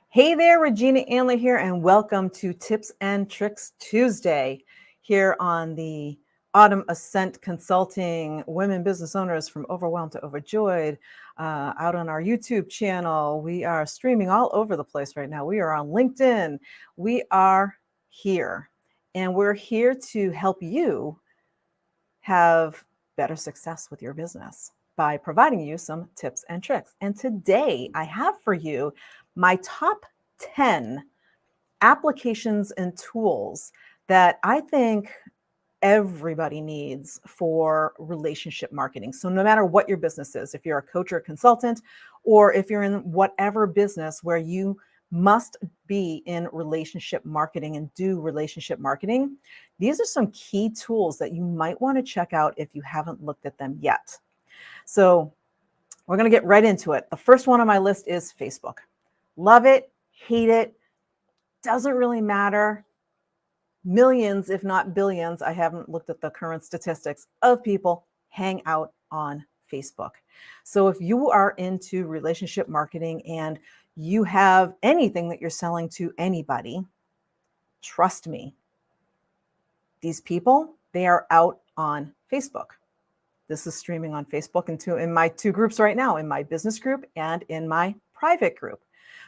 Hey there, Regina Anler here, and welcome to Tips and Tricks Tuesday here on the Autumn Ascent Consulting Women Business Owners from Overwhelmed to Overjoyed out on our YouTube channel. We are streaming all over the place right now. We are on LinkedIn. We are here, and we're here to help you have better success with your business by providing you some tips and tricks. And today I have for you my top 10 applications and tools that I think everybody needs for relationship marketing. So no matter what your business is, if you're a coach or a consultant, or if you're in whatever business where you must be in relationship marketing and do relationship marketing, these are some key tools that you might want to check out if you haven't looked at them yet. So we're going to get right into it. The first one on my list is Facebook. Love it, hate it, doesn't really matter. Millions, if not billions, I haven't looked at the current statistics, of people hang out on Facebook. So if you are into relationship marketing and you have anything that you're selling to anybody, trust me, these people, they are out on Facebook. This is streaming on Facebook in my two groups right now, in my business group and in my private group.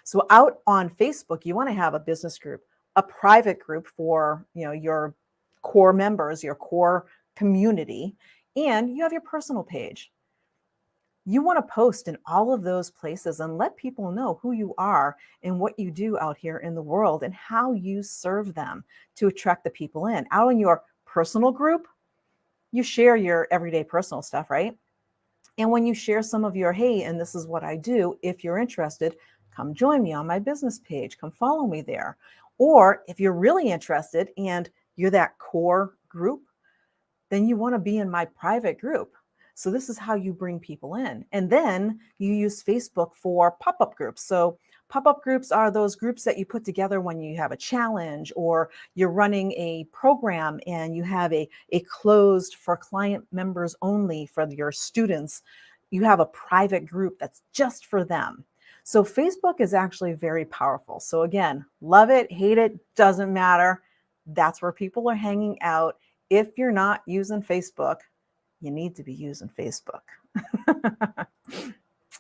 So out on Facebook, you want to have a business group, a private group for your core members, your core community, and you have your personal page. You want to post in all of those places and let people know who you are and what you do out here in the world and how you serve them to attract the people in. Out in your personal group, you share your everyday personal stuff, right? And when you share some of your, hey, and this is what I do, if you're interested, come join me on my business page, come follow me there. Or if you're really interested and you're that core group, then you want to be in my private group. So this is how you bring people in. And then you use Facebook for pop-up groups. So pop-up groups are those groups that you put together when you have a challenge or you're running a program and you have a closed for client members only for your students. You have a private group that's just for them. So Facebook is actually very powerful. So again, love it, hate it, doesn't matter. That's where people are hanging out. If you're not using Facebook, you need to be using Facebook.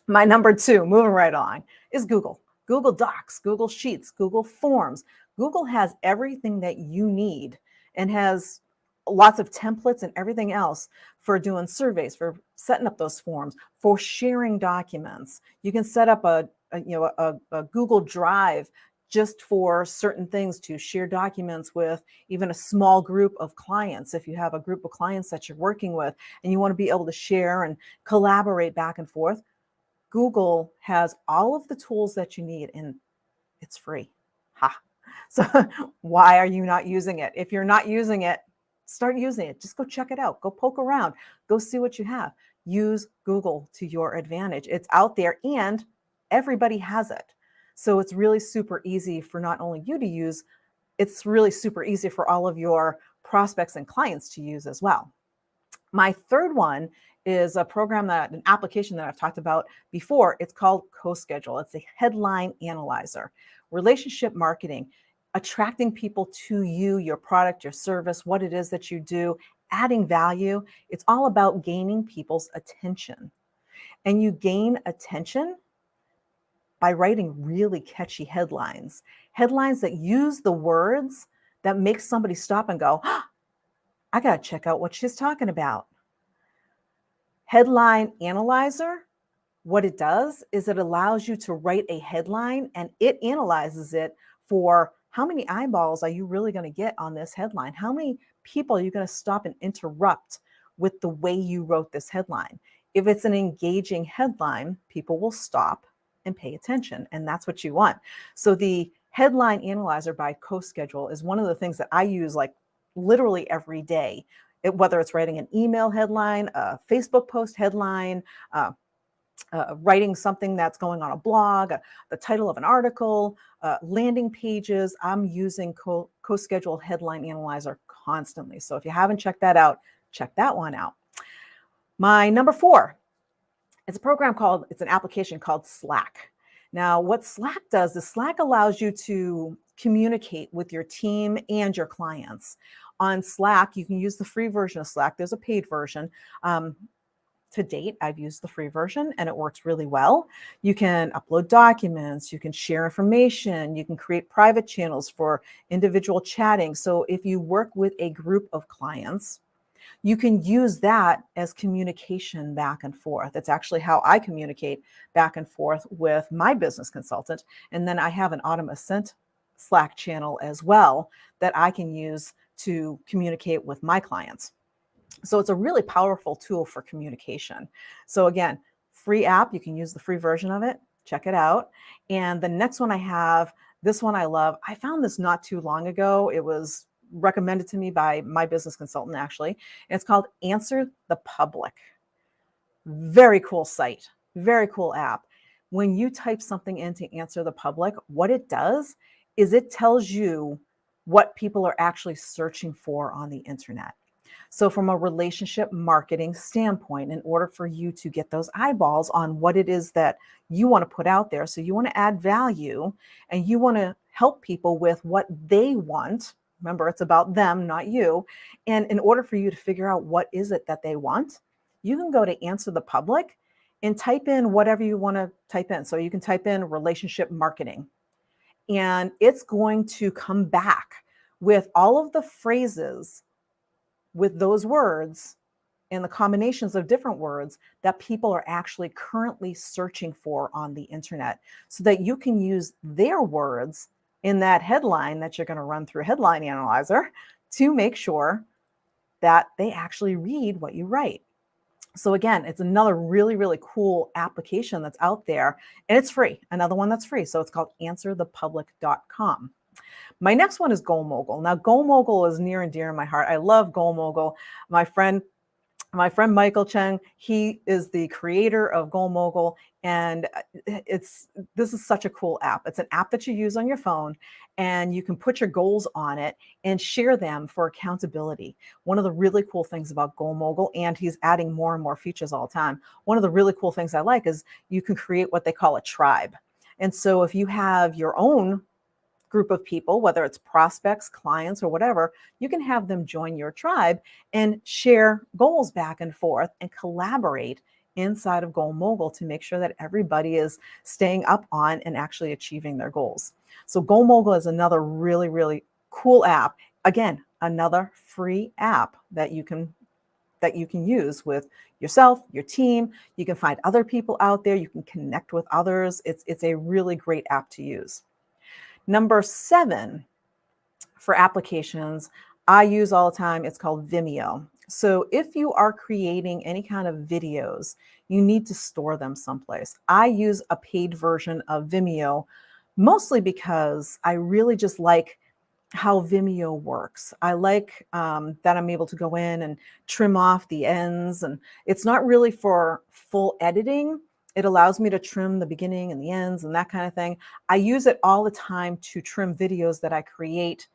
My number two, moving right on, is Google. Google Docs, Google Sheets, Google Forms. Google has everything that you need and has lots of templates and everything else for doing surveys, for setting up those forms, for sharing documents. You can set up a Google Drive just for certain things to share documents with even a small group of clients. If you have a group of clients that you're working with and you want to be able to share and collaborate back and forth, Google has all of the tools that you need and it's free. Ha. So why are you not using it? If you're not using it, start using it. Just go check it out. Go poke around. Go see what you have. Use Google to your advantage. It's out there and everybody has it. So it's really super easy for not only you to use, it's really super easy for all of your prospects and clients to use as well. My third one is an application that I've talked about before. It's called CoSchedule. It's a headline analyzer. Relationship marketing, attracting people to you, your product, your service, what it is that you do, adding value. It's all about gaining people's attention. And you gain attention by writing really catchy headlines that use the words that make somebody stop and go, oh, I got to check out what she's talking about. Headline analyzer, what it does is it allows you to write a headline and it analyzes it for how many eyeballs are you really going to get on this headline? How many people are you going to stop and interrupt with the way you wrote this headline? If it's an engaging headline, people will stop and pay attention, and that's what you want. So the headline analyzer by CoSchedule is one of the things that I use like literally every day, whether it's writing an email headline, a Facebook post headline, writing something that's going on a blog, the title of an article, landing pages. I'm using CoSchedule Headline Analyzer constantly. So if you haven't checked that out, check that one out. My number four, it's an application called Slack. Now, what Slack does is Slack allows you to communicate with your team and your clients. On Slack, you can use the free version of Slack. There's a paid version. Um, to date, I've used the free version and it works really well. You can upload documents, you can share information, you can create private channels for individual chatting. So if you work with a group of clients, you can use that as communication back and forth. It's actually how I communicate back and forth with my business consultant. And then I have an Autumn Ascent Slack channel as well that I can use to communicate with my clients. So it's a really powerful tool for communication. So again, free app, you can use the free version of it. Check it out. And the next one I have, this one I love. I found this not too long ago. It was recommended to me by my business consultant, actually. And it's called Answer the Public. Very cool site, very cool app. When you type something in to Answer the Public, what it does is it tells you what people are actually searching for on the internet. So, from a relationship marketing standpoint, in order for you to get those eyeballs on what it is that you want to put out there, so you want to add value and you want to help people with what they want. Remember, it's about them, not you. And in order for you to figure out what is it that they want, you can go to Answer the Public and type in whatever you want to type in. So you can type in relationship marketing, and it's going to come back with all of the phrases with those words and the combinations of different words that people are actually currently searching for on the internet, so that you can use their words in that headline that you're going to run through Headline Analyzer to make sure that they actually read what you write. So again, it's another really, really cool application that's out there, and it's free. Another one that's free. So it's called answerthepublic.com. My next one is Goal Mogul. Now, Goal Mogul is near and dear in my heart. I love Goal Mogul. My friend Michael Cheng, he is the creator of Goal Mogul, and this is such a cool app. It's an app that you use on your phone, and you can put your goals on it and share them for accountability. One of the really cool things about Goal Mogul, and he's adding more and more features all the time. One of the really cool things I like is you can create what they call a tribe. And so if you have your own group of people, whether it's prospects, clients, or whatever, you can have them join your tribe and share goals back and forth and collaborate inside of Goal Mogul to make sure that everybody is staying up on and actually achieving their goals. So Goal Mogul is another really, really cool app. Again, another free app that you can use with yourself, your team. You can find other people out there. You can connect with others. It's a really great app to use. Number 7 for applications I use all the time, it's called Vimeo. So if you are creating any kind of videos, you need to store them someplace. I use a paid version of Vimeo mostly because I really just like how Vimeo works. I like that I'm able to go in and trim off the ends, and it's not really for full editing. It allows me to trim the beginning and the ends and that kind of thing. I use it all the time to trim videos that I create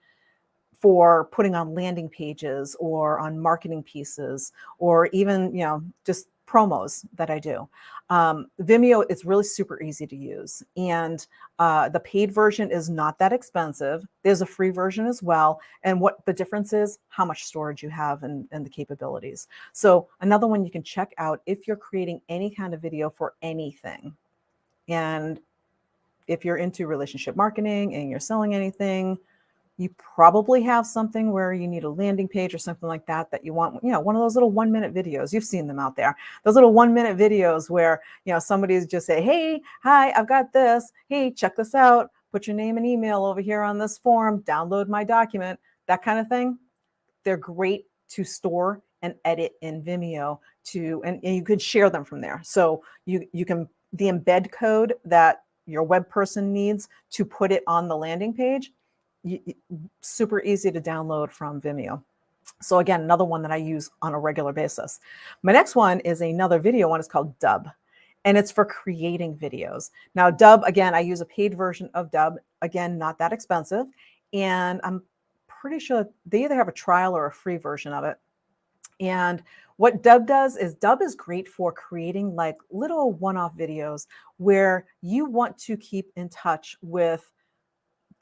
for putting on landing pages or on marketing pieces, or even, just promos that I do. Vimeo is really super easy to use, and the paid version is not that expensive. There's a free version as well, and what the difference is how much storage you have and the capabilities. So another one you can check out if you're creating any kind of video for anything, and if you're into relationship marketing and you're selling anything, you probably have something where you need a landing page or something like that you want, one of those little 1-minute videos. You've seen them out there. Those little 1-minute videos where, somebody's just say, hey, hi, I've got this. Hey, check this out. Put your name and email over here on this form. Download my document, that kind of thing. They're great to store and edit in Vimeo and you could share them from there. So you can, the embed code that your web person needs to put it on the landing page, super easy to download from Vimeo. So again, another one that I use on a regular basis. My next one is another video one. It's called Dub, and it's for creating videos. Now, Dub, again, I use a paid version of Dub. Again, not that expensive. And I'm pretty sure they either have a trial or a free version of it. And What Dub does is Dub is great for creating like little one-off videos where you want to keep in touch with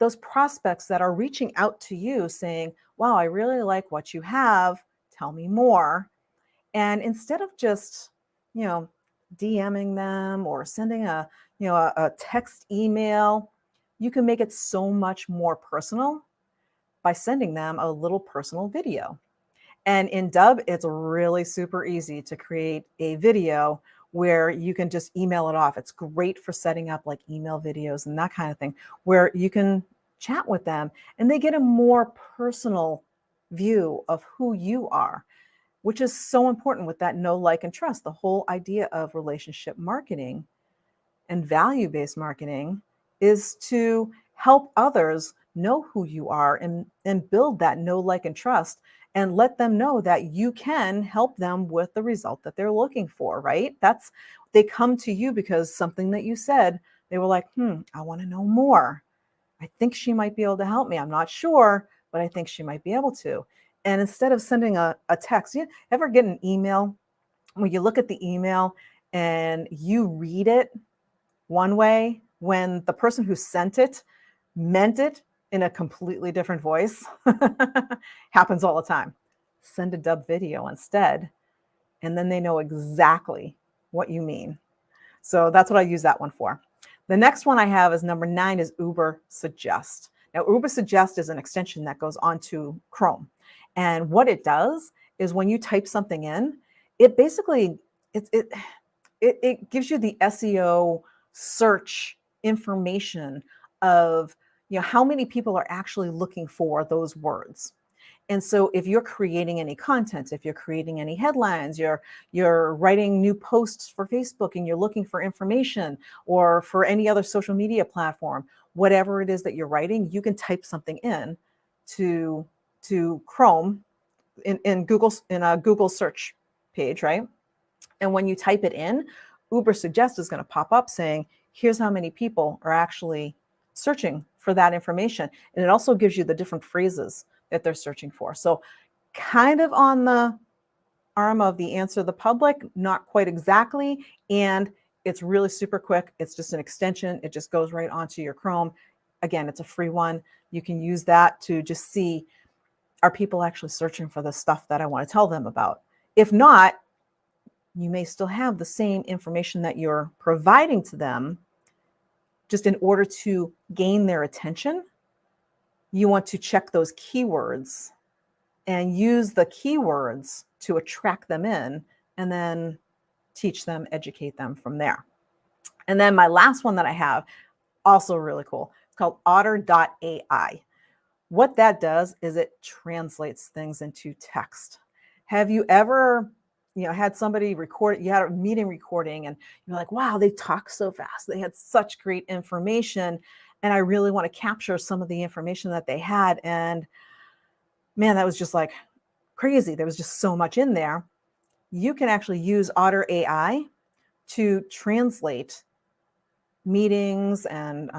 those prospects that are reaching out to you saying, wow, I really like what you have. Tell me more. And instead of just, you know, DMing them or sending a text email, you can make it so much more personal by sending them a little personal video. And in Dub, it's really super easy to create a video where you can just email it off. It's great for setting up like email videos and that kind of thing, where you can chat with them and they get a more personal view of who you are, which is so important with that know, like, and trust. The whole idea of relationship marketing and value based marketing is to help others know who you are and build that know, like, and trust and let them know that you can help them with the result that they're looking for, right? They come to you because something that you said, they were like, I want to know more. I think she might be able to help me. I'm not sure, but I think she might be able to. And instead of sending a text, you ever get an email when you look at the email and you read it one way when the person who sent it meant it in a completely different voice? Happens all the time. Send a Dub video instead, and then they know exactly what you mean. So that's what I use that one for. The next one I have is number 9 is Uber Suggest. Now, Uber Suggest is an extension that goes onto Chrome. And what it does is when you type something in, it basically it gives you the SEO search information of how many people are actually looking for those words. And so if you're creating any content, if you're creating any headlines, you're writing new posts for Facebook and you're looking for information or for any other social media platform, whatever it is that you're writing, you can type something in to Chrome in a Google search page, right? And when you type it in, Uber Suggest is going to pop up saying, here's how many people are actually searching for that information. And it also gives you the different phrases that they're searching for. So kind of on the arm of the Answer the Public, not quite exactly. And it's really super quick. It's just an extension. It just goes right onto your Chrome. Again, it's a free one. You can use that to just see, are people actually searching for the stuff that I want to tell them about? If not, you may still have the same information that you're providing to them. Just in order to gain their attention, you want to check those keywords and use the keywords to attract them in and then teach them, educate them from there. And then my last one that I have, also really cool. It's called otter.ai. What that does is it translates things into text. Have you ever, had somebody record, you had a meeting recording and you're like, wow, they talk so fast. They had such great information. And I really want to capture some of the information that they had. And man, that was just like crazy. There was just so much in there. You can actually use Otter AI to translate meetings and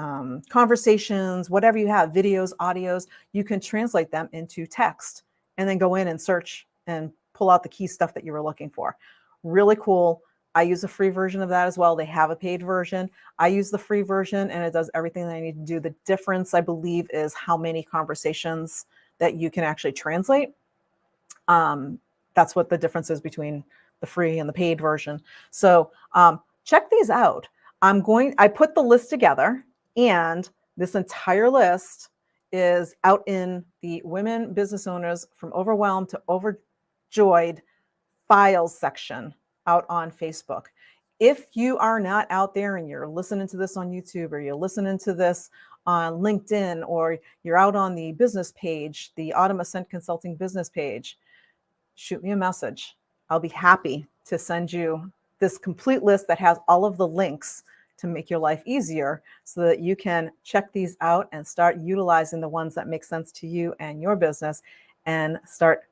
conversations, whatever you have, videos, audios, you can translate them into text and then go in and search and pull out the key stuff that you were looking for. Really cool. I use a free version of that as well. They have a paid version. I use the free version and it does everything that I need to do. The difference, I believe, is how many conversations that you can actually translate. That's what the difference is between the free and the paid version. So check these out. I put the list together, and this entire list is out in the Women Business Owners from Overwhelmed to Overjoyed files section out on Facebook. If you are not out there and you're listening to this on YouTube or you're listening to this on LinkedIn or you're out on the business page, the Autumn Ascent Consulting business page, shoot me a message. I'll be happy to send you this complete list that has all of the links to make your life easier so that you can check these out and start utilizing the ones that make sense to you and your business and start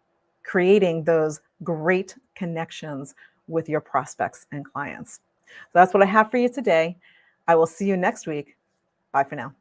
creating those great connections with your prospects and clients. So that's what I have for you today. I will see you next week. Bye for now.